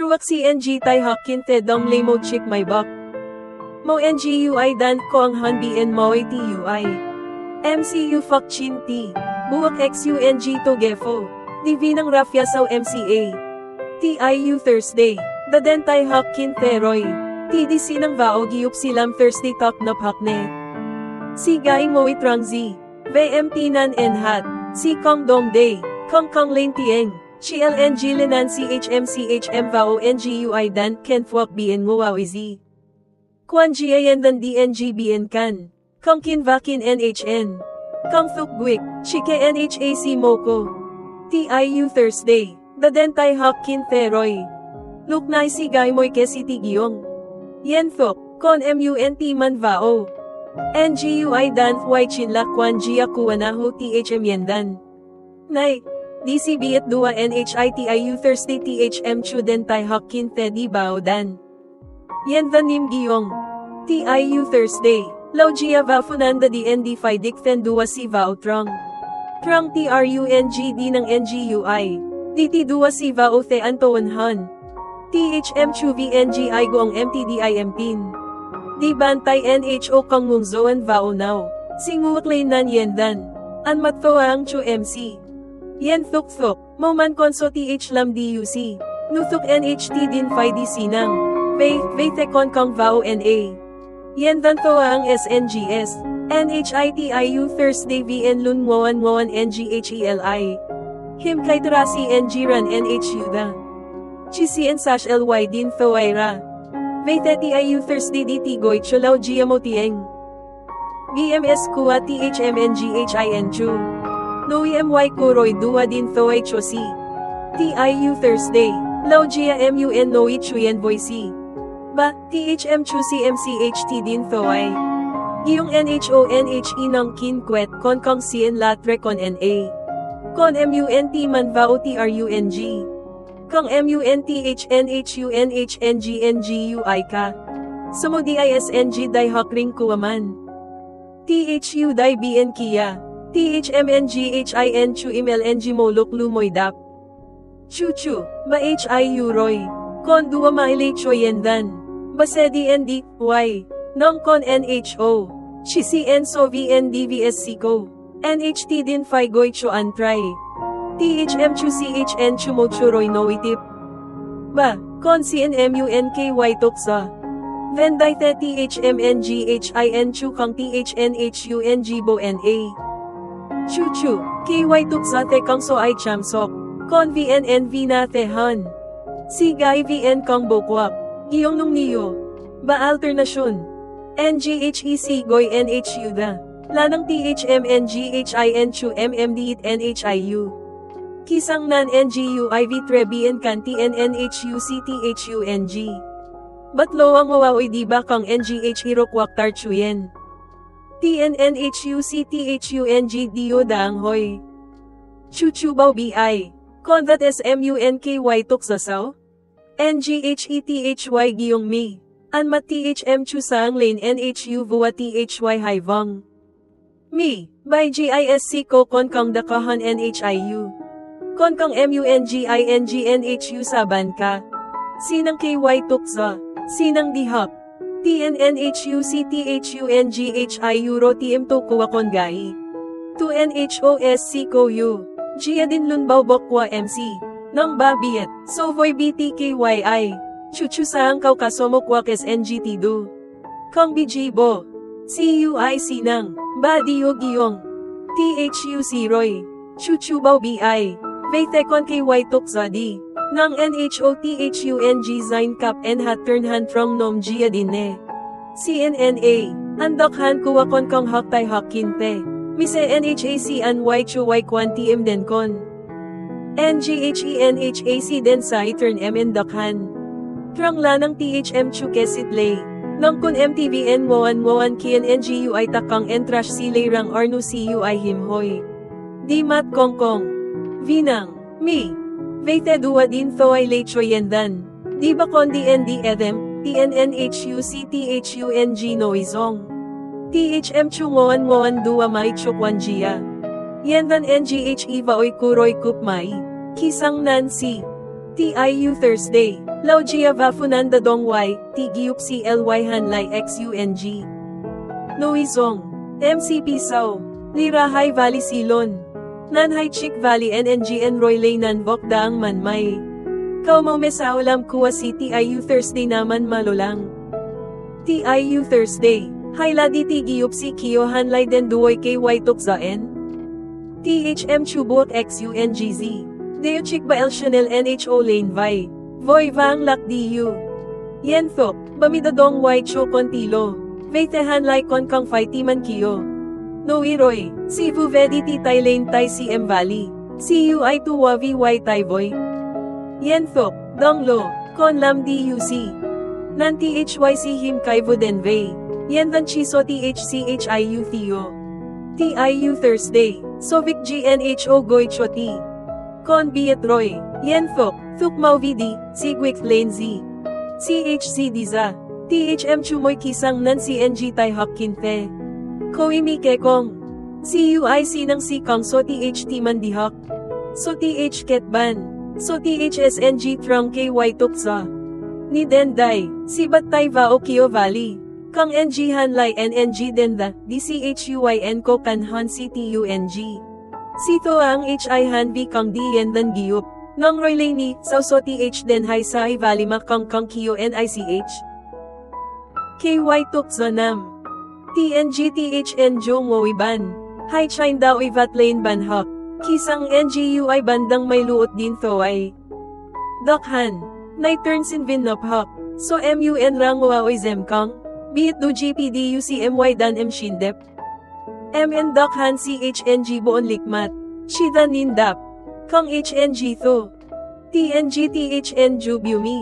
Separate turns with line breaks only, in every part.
Truak CNG Tai Hokin Te Dong Le Mo Chik Mai Bok. Mo NGUI Dan Ko Ang Han Bien Moy TUI. MCU Fok Chin T. Buwak XUNG To Gefo. DV ng Rafia Sao MCA. TIU Thursday. Daden Tai Hokin Te Roy. TDC ng Vao Giup Silam Thursday Talk Nop Hakne. Si Gai Moy Trangzi. VMT Nan En Hat. Si Kong Dong Day. Kong Kong Lane Tieng. CLNG Linan CHM Vao NGUI Dan Ken Fuak Bien Nguawizi. Kwan Jiayen Dan DNG Bien Kan. Kong Kin Vakin NHN. Kong Thuk Gwik. Chike NHAC Moko. TIU Thursday. Daden Tai Hokin Teroy. Luknay Si Gai Moy Ke City Giong. Yen Thuk. Kon MUNT Man Vao. NGUI Dan Huay Chinla Kwan Jia Kuwanaho THM Yendan. Nay. DCB at 2 NHITIU Thursday THM Chuden Tai Hokin Teddy Bao Dan. Yendan Nim Giong. TIU Thursday. Lau Jia Vafunanda DND Fidik Fen 2 Si Vao Trong. Trong TRUNGD ng NGUI. DT 2 Si Vao The Antoan Han. THM Chu VNGI Goong MTDIM Pin. Di Bantay NHO Kong Mungzoan Vao Now. Singuak Nan Yendan. An Mathoa Ang Chu MC. Yen Thuk Thuk, Moman Konso TH Lam DUC. Nuthuk NHT Din Phi DC Nang. Vei Tekon Kong Vao NA. Yen Dan Thoa Ang SNGS. NHITIU Thursday VN Lun Moan NGHELI. Him Kay Terasi NG Ran NHU Da. Chisian Sash LY Din Thoaira. Vei TIU Thursday DT Goy Chulaw Giamo Tieng. BMS Kua THMNGHIN Chu. NOEMY Kuroy Dua Din Thoay Chosi. TIU Thursday. Lau Jia MUN Noi Chuyen Voici. Ba, THM Chusi MCHT Din Thoay. Giyong NHO NHE Nang Kin Kwet Kon Kong Sien Latre Kon NA. Kon MUNT Man Vao TRUNG. Kong MUNTH NHU NHNGNGUI Ka. Sumo DISNG Dai Hokring Kuwaman. THU Dai BN Kia. THMNGHIN Chu MLNG Molok Lumoy Dap. Chu Chu, Ma HIU Roy. Kon Dua Maile Choyendan. Basedi ND, Y. Nong Kon NHO. Chisi Enso VNDVSC Ko. NHT Din Phi Goy Cho Antray. THM Chu CHN Chu Mo Chu Roy Noitip. Ba, Kon CNMUNKY Toksa. Venday Te THMNGHIN Chu Kang THNHUNG Bo NA. Chu, KY Tuksa Te Kong So Ai Chamsok. Kon VNNV Na Te Han. Si Gai VN Kong Bokwak. Giyong Nung Niyo. Ba Alternasyon. NGHEC Goy NHU Da. Lanang THMNGHIN Chu MMD NHIU. Kisang Nan NGUIV Trebien Kan TNNHU CTHUNG. Batlo ang mawaoy diba kang NGH Hirokwak Tar Chuyen. TNNHU CTHUNG Dio Daang Hoy. Chuchubaw BI. Kondat SMUNKY Tuksasaw. NGHETHY Giyong Mi. Anmat THM Chusang Lane NHU Vua THY Haivong. Mi. By GISC Ko Kon Kang Dakahan NHIU. Kon Kang MUNGINGNHU Saban Ka. Sinang KY Tuksa. Sinang Dihap. TNNHU CTHUNGHIU Ro TM Tokuwa Kongai. 2NHOSC Koyu. Jia Din Lunbaw Bokwa MC. Nang Babiet. Sovoy BTKYI. Chuchu Saang Kau Kasomo Kwakes NGT Do. Kong Bijibo. CUI Sinang. Ba Dio Giyong. THU Roy. Chuchu Bao BI. Veitekon KY Tokzadi. Nang NHOTHUNG Zain Kap en Hat Turn Han Trong Nom Jia Dine. CNNA. Andokhan Kuwakon Kong Hoktay Hokkinte. Mise NHAC An Y Chu Y Kwan TM Denkon. NGHENHAC Den Sai Turn MN Dokhan. Trong Lanang THM Chu Kesit Lay. Nang Kun MTVN Moan Kian NGUI Takang Entrash Silay Rang Arnu CUI Himhoy. Di Mat Kongkong. Vinang. Mi. Veite Dua Din Thoay Le Choyendan. Di ba kon DND Edem, TNNHU CTHUNG Noizong. THM Chungoan Dua Mai Chukwan Jia. Yendan NGHE Vaoy Kuroy Kupmai. Kisang Nancy. TIU Thursday. Lao Jia Vafunan Dadong Y, Ti Giup CLY Hanlai XUNG. Noizong. MCP Sao. Lirahai Valley Silon. Nanhai Chik Valley NNGN Roy Lay Nanbok Daang Manmay. Kau mau mesao lam kuwa si TIU Thursday naman malulang. TIU Thursday. Haila di ti giup si Kio Hanlay den duoy kay Waitok Zaen. THM Chubot XUNGZ. Deo Chik Bael Chanel NHO Lane Vai. Voy Vang Lak Diu. Yen Thok. Bamidadong Wai Cho Kontilo. Veite Hanlay Kon Kang Fai Timan Kio. No Iroy. Cebu Vedi ti Tai Lane Tai CM Valley. CUI Tuwa VY Tai Voy. Yen Thok. Donglo. Kon Lam DUC. Nan THYC Him Kai Vudenvei. Yen Dan Chiso THCHIU Theo. TIU Thursday. Sovic GNHO Goy Choti. Kon Biet Roy. Yen Thok. Thuk Mau VD. Sigwik Lane Z. CHC Diza. THM Chumoy Kisang Nan CNG Tai Hok Kinte. Koimi Kekong. CUIC ng si Kong So THT Mandihok. So TH Ketban. So THSNG Trong KY Tuksa. Ni Denday. Si Batay Vao Kio Valley. Kang NG Hanlay NNG Denda. DCHUYN Ko Kanhan CTUNG. Sito ang HI Han V Kang Dien Dan Giup. Nang Roy Laney. So TH Den Hai Sai Valley Makang Kang Kio NICH. KY Tuksa Nam. TNG THN Jong Woiban. Hai Chine Dao Ivat Lane Banhok. Kisang NGUI bandang may luot din thoay. Dokhan. Night turns in Vinophok. So MUN Rangwa Oy Zemkang. Biit do GPD UCMY Dan M Shindep. MN Dokhan CHNG Boon Likmat. Shida Nindap. Kang HNG Tho. TNG THN Jubumi.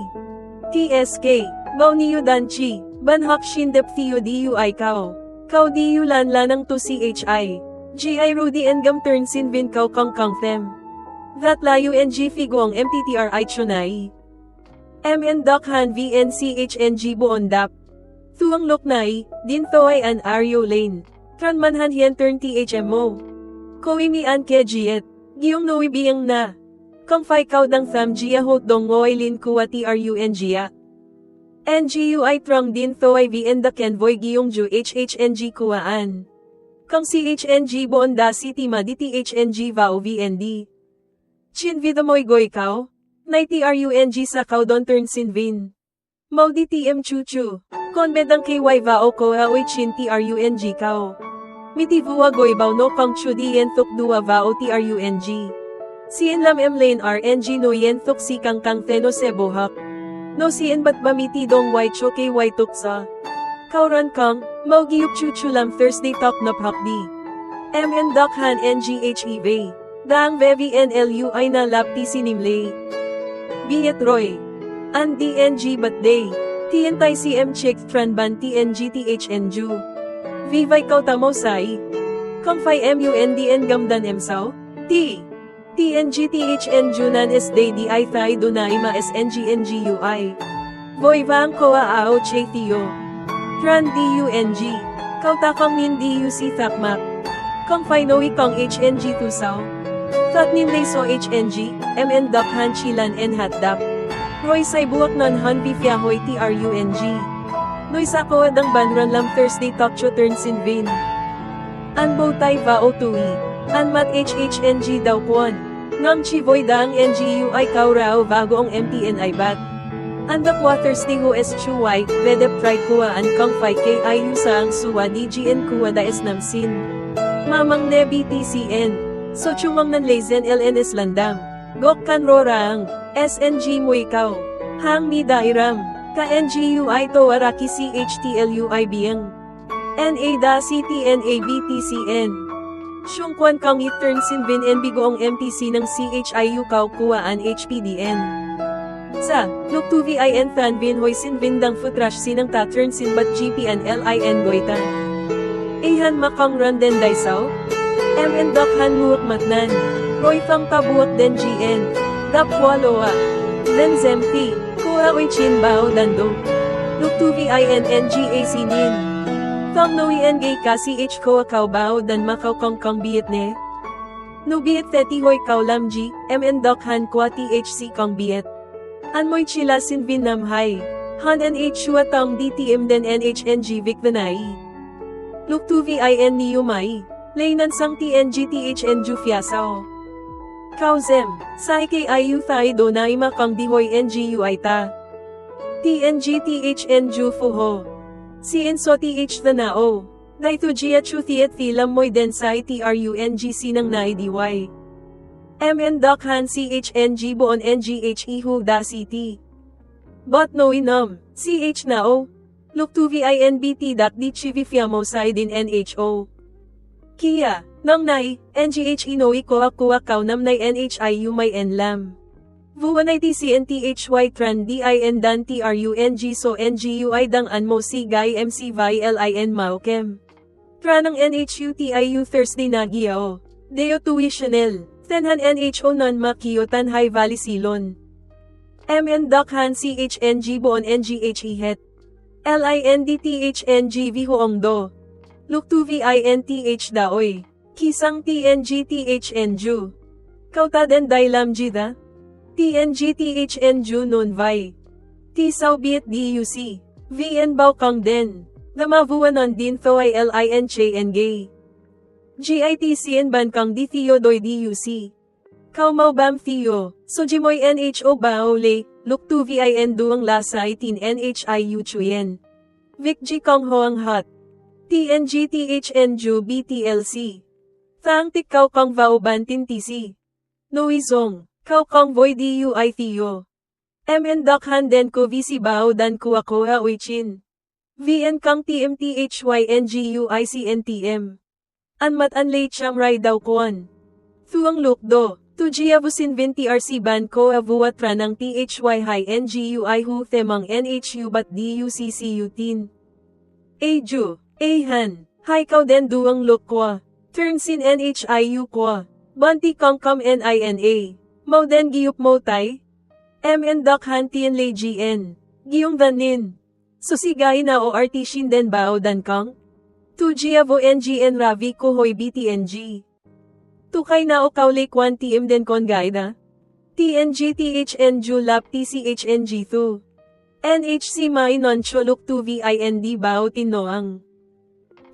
TSK. Bauniyo Danchi. Banhok Shindep Theo DUI Kao. Kao DU Lanlanang to CHI. GI Rudy Engam Turnsin Vin Kao Kang Kang Them. That Layu NG Figong MTTRI Chunai. MN Dokhan VNCHNG Boondap. Thuang Loknai, Din Thoay An Aryo Lane. Tran Manhan Hien Turn THMO. Koimi An Kejiet. Giyong Noi Biyang Na. Kang Fai Kao Dang Tham Gia Hot Dong Ngoy Lin Kuwa TRUN Gia. NGUI Trong Din Thoay VN Da Kenvoy Giyong Ju HHNG Kuwaan. Kang CHNG Boonda City Ma DTHNG Vao VND. Chin Vidamoy Goy Kao. Nay TRUNG sa Kao Don Turn Sin Vin. Mau DTM Chuchu. Konbedang KY Vao Koa Oy Chin TRUNG Kao. Miti Vua Goy Bao No Kang Chu Dien Thuk Dua Vao TRUNG. Sien Lam M Lane RNG No Yen Thuk Si Kang Kang Teno Sebohak. No sien bat bamiti dong Wai Cho KY Tuksa. Kauran Kang, Mau Giyup Chuchu Lam Thursday Talk Naphak Di. MN Dokhan NGHEV. Daang Vevi NLU ay na lapti sinimlay. Biet Roy. An DNG Batday. TNTay CM Chik Tranban TNG THN Ju. Vivay Kautamo Sai. Kang Fai MUNDN Gamdan Emsao. T. TNG THN Junan S Day DI Thai Dunaima SNGNGUI. Voy Vang Koa Ao Che Theo. Tran DUNG. Kautakang Nin DUC Thakmak. Kang Fainoi Kang HNG Tusao. Thak Nin Leso HNG, MN Dokhan Chilan N Hatdap. Roy Sai Buak Nan Han Bifyahoy TRUNG. Noy Sako Adang Banran Lam Thursday Tokcho Turnsin Vin. Anbo Tai Vao Tui. Anmat HHNG Daw Kwan. Ngam Chivoy Daang NGUI Kaurao Vago ang MTN Ibat. Andakwa Thursday Ho S Chuwai, Vedep Pride Kuwa An Kang Fai KIU Saang Suwa DGN Kuwa Da Es Namsin. Mamang Nebi TCN. So Chumang Nan Lezen LNS Landam. Gok Kan Rorang. SNG Muikaw. Hang Mi Dairam. Ka NGUI To Araki CHTLUI Biang. NA Da CTNA BTCN. Syungkwan Kang Turn Sin Vin and Bigoong MTC ng CHIU Kau Kuwaan HPDN. Sa, Luk 2VIN Than Vin Hoy Sin Vin Dang Futrash Sinang Ta Turn Sin Bat GPN LIN Goitan. Ehan Makang Run Den Daisaw. MN Dokhan Muak Matnan. Roy Fang Tabuak Den GN. Dap Waloa. Den Zempi. Kuha Oy Chin Bao Dando. Luk 2VIN NGAC Nin. Kang Noien Gay Ka CH Koa Kau Bao Dan Makaw Kong Kong Biet Ne. No Biet Teti Hoy Kau Lam G, MN Dokhan Kwa THC Kong Biet. Anmoy chila sin vinamhay. Han nh shuatang DTM den NHNG Vicvanai. Luktu VIN niyumai. Laynan sang TNGTHN Jufiasao. Kauzem, sa IKIU thai do na ima kang dihoy NGU ay ta. TNGTHN Jufuho. Si inso TH the nao. Daito Gia Chuthiat Thilam Moy Den Sai TRUNGC ng naidiway. MN Dakhan CHNG Boon NGHE Hu Da City. But no inam, CH nao. Luktu VINBT Dak Di Chivifiamo Sai Din NHO. Kia, nang nai, NGHE no iko akuwa kaw nam nai NHIU may enlam. Vuanay TCNTHY Tran DIN Dan TRUNG so NGUI dang anmo si Guy MC Vi LIN Maukem. Tranang NHUTIU Thursday na giao. Deo tuitionel. Tenhan NHO non makiyo Tanhay Valley Silon. MN Dakhan CHNG Boon NGHE Het. LINDTHNG Vihoongdo. Luktu VINTH Daoy. Kisang TNGTHN Ju. Kautaden Dailam Jida. TNGTHN Ju Nun Vai. T Saubiet DUC. VN Baukang Den. Namavuanon din Thoy LIN Chaen Gay. GITCN Bankang Di Theodoy DUC. Kaumau Bam Theo, Sojimoy NHO Baole, Luktu VIN Duang Lasa Itin NHIU Chuyen. Vic G Kong Hoang Hot. TNGTHN Ju BTLC. Thang Tik Kau Kong Vaobantin TC. Noizong, Kau Kong Voy DUI Theo. MN Dakhan Den Ko VC Bao Dan Kuakoha Uichin. VN Kang TMTHYNGUICNTM. Anmat Anlay Cham Rai Daw Kuan. Thuang Lukdo, Tujiavusin Vinti RC Ban Ko Avuatra ng THY High NGUI Hu Themang NHU Bat DUCCU Tin. Eju, Ehan, Hai Kau Den Duang Lukwa. Turnsin NHIU Kwa. Banti Kong Kam NINA. Mau Den Giyup Motay. MN Dakhan Tien Lay GN. Giyong Danin. Susigay na o artishin den bao dan kang? Tujiavo NGN Ravi Kuhoy BTNG. Tukay na o kaulay kwan TM den kon gaida? TNGTHN Julap TCHNG thu. NHC Mai Non Choluk tu VIND Bao Tinoang.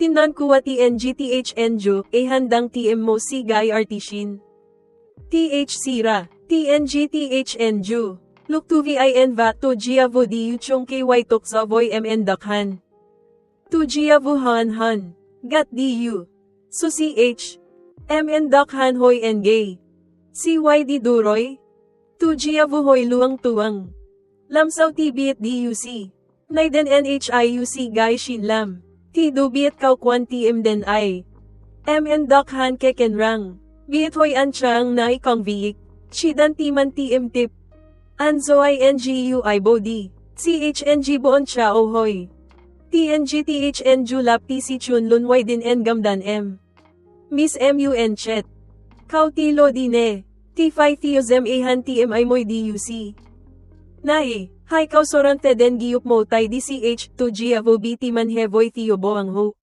Tinan kuwa TNGTHN Ju, handang TM mo si Guy Artishin. THC Ra, TNGTHN Ju. Luktu VIN Va to Giavo Diu Chung KY Tok sa Voy MN Dakhan. To Giavo Han Han. Gat Diu. So CH. MN Dakhan Hoy and Gay. CYD Duroy. To Giavo Hoy Luang Tuang. Lamsaw Tibit DUC. Naiden NHIUC Guy Shin Lam. T Dubiet Kau Kwan TM Den I. MN Dakhan Kekenrang. Biet Hoy Anchang Nai Kong Viik. Chidan Timan TM Tip. Anzo INGUI Bodi. CHNG Boon Cha Ohoy. TNGTHN Julap TC Chun Lunway Din N Gamdan M. Miss MUN Chet. Kautilo Dine. T5 Theozem Ehan TMI Moy DUC. Nai, Hai Kausorante Den Giyup Motay DCH to Giavo BT Manhevoy Theo Boang Ho.